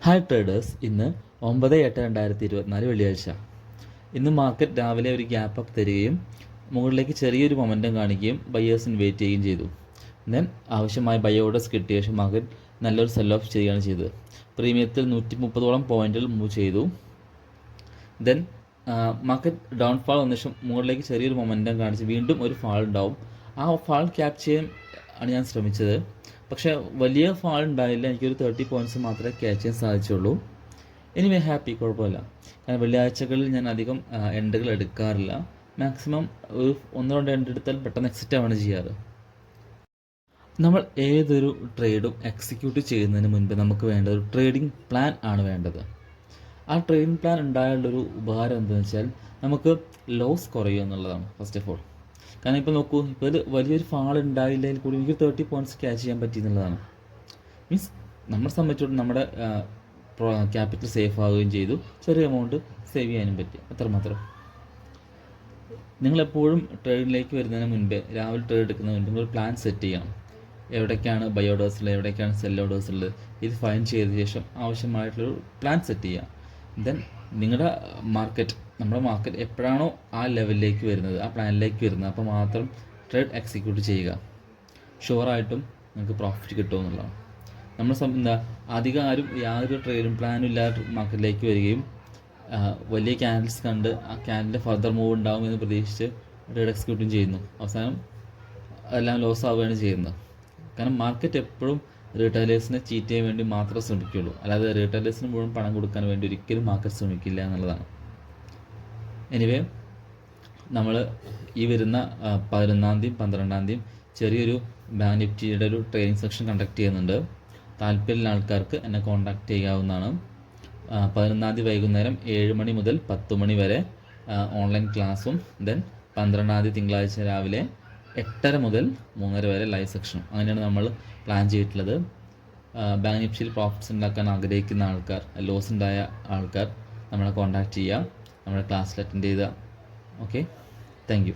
Hi traders, ഇന്ന് 9/8/2024 വെള്ളിയാഴ്ച. ഇന്ന് മാർക്കറ്റ് രാവിലെ ഒരു ഗ്യാപ്പ് അപ്പ് തരികയും മുകളിലേക്ക് ചെറിയൊരു മൊമെൻറ്റം കാണിക്കുകയും ബയേഴ്സിന് വെയിറ്റ് ചെയ്യുകയും ചെയ്തു. ദെൻ ആവശ്യമായ ബൈ ഓർഡേഴ്സ് കിട്ടിയ ശേഷം മാർക്കറ്റ് നല്ലൊരു സെൽ ഓഫ് ചെയ്യുകയാണ് ചെയ്തത്. പ്രീമിയത്തിൽ 130ഓളം പോയിന്റുകൾ മൂവ് ചെയ്തു. ദെൻ മാർക്കറ്റ് ഡൗൺഫാൾ വന്ന ശേഷം മുകളിലേക്ക് ചെറിയൊരു മൊമെൻറ്റം കാണിച്ച് വീണ്ടും ഒരു ഫാൾ ഉണ്ടാവും. ആ ഫാൾ ക്യാപ്ചർ ചെയ്യാൻ ആണ് ഞാൻ ശ്രമിച്ചത്. പക്ഷേ വലിയ ഫാൾ ഉണ്ടായില്ല. എനിക്കൊരു 30 പോയിൻറ്റ്സ് മാത്രമേ ക്യാച്ച് ചെയ്യാൻ സാധിച്ചുള്ളൂ. എനിവേ ഹാപ്പി, കുഴപ്പമില്ല. കാരണം വെള്ളിയാഴ്ചകളിൽ ഞാൻ അധികം എൻഡുകൾ എടുക്കാറില്ല. മാക്സിമം ഒരു 1-2 എൻഡ് എടുത്താൽ പെട്ടെന്ന് എക്സിറ്റ് ആവാണ് ചെയ്യാറ്. നമ്മൾ ഏതൊരു ട്രേഡും എക്സിക്യൂട്ട് ചെയ്യുന്നതിന് മുൻപ് നമുക്ക് വേണ്ട ഒരു ട്രേഡിംഗ് പ്ലാൻ ആണ് വേണ്ടത്. ആ ട്രേഡിംഗ് പ്ലാൻ ഉണ്ടായാലുള്ളൊരു ഉപകാരം എന്താണെന്ന് വെച്ചാൽ നമുക്ക് ലോസ് കുറയുക എന്നുള്ളതാണ് ഫസ്റ്റ് ഓഫ് ഓൾ. കാരണം ഇപ്പോൾ നോക്കൂ, ഇപ്പോൾ ഇത് വലിയൊരു ഫാൾ ഉണ്ടായില്ലെങ്കിൽ കൂടി എനിക്ക് 30 പോയിൻറ്റ്സ് ക്യാച്ച് ചെയ്യാൻ പറ്റി എന്നുള്ളതാണ്. മീൻസ് നമ്മളെ സംബന്ധിച്ചിടത്തോളം നമ്മുടെ ക്യാപിറ്റൽ സേഫ് ആവുകയും ചെയ്തു, ചെറിയ എമൗണ്ട് സേവ് ചെയ്യാനും പറ്റി, അത്രമാത്രം. നിങ്ങളെപ്പോഴും ട്രേഡിലേക്ക് വരുന്നതിന് മുൻപേ, രാവിലെ ട്രേഡ് എടുക്കുന്നതിന് മുൻപ് നിങ്ങളൊരു പ്ലാൻ സെറ്റ് ചെയ്യണം. എവിടേക്കാണ് ബൈ ഓർഡേഴ്സ് ഉള്ളത്, എവിടേക്കാണ് സെൽ ഓർഡേഴ്സ് ഉള്ളത്, ഇത് ഫൈൻ ചെയ്ത ശേഷം ആവശ്യമായിട്ടുള്ളൊരു പ്ലാൻ സെറ്റ് ചെയ്യുക. ദെൻ നിങ്ങളുടെ നമ്മുടെ മാർക്കറ്റ് എപ്പോഴാണോ ആ ലെവലിലേക്ക് വരുന്നത്, ആ പ്ലാനിലേക്ക് വരുന്നത്, അപ്പോൾ മാത്രം ട്രേഡ് എക്സിക്യൂട്ട് ചെയ്യുക. ഷുവറായിട്ടും നിങ്ങൾക്ക് പ്രോഫിറ്റ് കിട്ടുമെന്നുള്ളതാണ്. അധികം ആരും യാതൊരു ട്രേഡിംഗ് പ്ലാനും ഇല്ലാതെ മാർക്കറ്റിലേക്ക് വരികയും വലിയ ക്യാൻഡിൽസ് കണ്ട് ആ ക്യാൻഡിലിൻ്റെ ഫർദർ മൂവ് ഉണ്ടാവും എന്ന് പ്രതീക്ഷിച്ച് ട്രേഡ് എക്സിക്യൂട്ടും ചെയ്യുന്നു. അവസാനം എല്ലാം ലോസ് ആവുകയാണ് ചെയ്യുന്നത്. കാരണം മാർക്കറ്റ് എപ്പോഴും റീറ്റെയിലേഴ്സിനെ ചീറ്റ് ചെയ്യാൻ വേണ്ടി മാത്രമേ ശ്രമിക്കുകയുള്ളൂ. അല്ലാതെ റീറ്റെയിലേഴ്സിന് മുഴുവൻ പണം കൊടുക്കാൻ വേണ്ടി ഒരിക്കലും മാർക്കറ്റ് ശ്രമിക്കില്ല എന്നുള്ളതാണ്. എനിവേ, നമ്മൾ ഈ വരുന്ന 11-ാം തീയതി 12-ാം തീയതി ചെറിയൊരു ബാങ്ക് നിഫ്റ്റിയുടെ ഒരു ട്രെയിനിങ് സെക്ഷൻ കണ്ടക്ട് ചെയ്യുന്നുണ്ട്. താല്പര്യമുള്ള ആൾക്കാർക്ക് എന്നെ കോൺടാക്റ്റ് ചെയ്യാവുന്നതാണ്. 11-ാം തീയതി വൈകുന്നേരം 7 മണി മുതൽ 10 മണി വരെ ഓൺലൈൻ ക്ലാസ്സും, ദെൻ 12-ാം തീയതി തിങ്കളാഴ്ച രാവിലെ 8:30 മുതൽ 3:30 വരെ ലൈവ് സെക്ഷനും. അങ്ങനെയാണ് നമ്മൾ പ്ലാൻ ചെയ്തിട്ടുള്ളത്. ബാങ്ക് നിഫ്റ്റിയിൽ പ്രോഫിറ്റ്സ് ഉണ്ടാക്കാൻ ആഗ്രഹിക്കുന്ന ആൾക്കാർ, ലോസ് ഉണ്ടായ ആൾക്കാർ നമ്മളെ കോൺടാക്റ്റ് ചെയ്യുക, നമ്മുടെ ക്ലാസ്സിൽ അറ്റൻഡ് ചെയ്യുക. Okay, thank you.